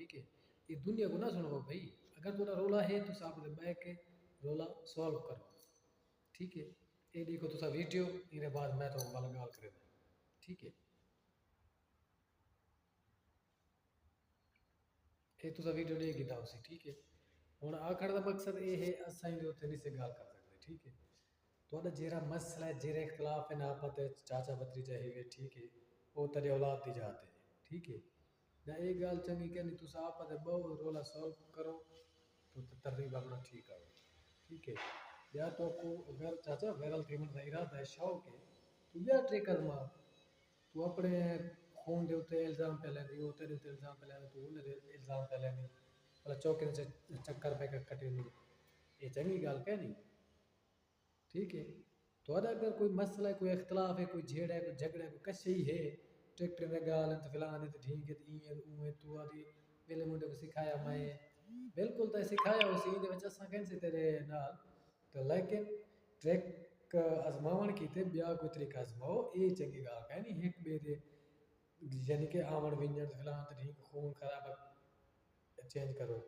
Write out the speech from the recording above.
ٹھیک ہے. یہ دنیا کو نہ سنو بھائی. اگر تھوڑا رولا ہے تو آپ بیٹھ کے رولا سالو کرو. ٹھیک ہے. یہ دیکھو تو ویڈیو یہ بعد میں تو گل گال کرے. ٹھیک ہے. یہ تو ویڈیو نہیں کیتا اسی. ٹھیک ہے. ہوں آخر کا مقصد یہ ہے اساں دے اوتے نہیں سے گل کر سکتے. ٹھیک ہے. تھوڑا جیڑا مسئلہ ہے جیڑے اختلاف ہے نا پتہ چاچا بھتیجا ہے. ٹھیک ہے. وہ تیرے اولاد دی جاتے ہیں. ٹھیک ہے. نہ یہ گل چنگی کہ نہیں تو آپ بہو رولا سالو کرو تو ترتیب اپنا ٹھیک ہے. ٹھیک ہے. یا تو کو اگر چاچا ویرل تھیمن کا ارادہ ہے شوق ہے تو یا ٹریکر مار. تو اپنے خون دے اوتے الزام پہ لیندی وہ تیرے اوتے الزام پہ لیندی تو انہیں دے الزام پہ لیندی مطلب چوکے سے چکر پہ کٹے نہیں. یہ چنگی گل کہ نہیں. ٹھیک ہے. تو اگر کوئی مسئلہ ہے کوئی اختلاف ہے کوئی جھیڑ ہے کوئی جھگڑا ہے کوئی کشی ہے ٹریکٹر میں گال تو فلانے تو ٹھیک ہے تو تو آدھی پہلے منڈے کو سکھایا میں بالکل تو سکھایا اسی دے وچ اساں کہیں تیرے نال تو لیکن ٹریک ازماون کیتے بیا کوئی طریقہ ازماؤ یہ چنگی گل کہ نہیں. ایک بے دے یعنی کہ آمن ونجن فلان ٹھیک خون خراب چینج کرو.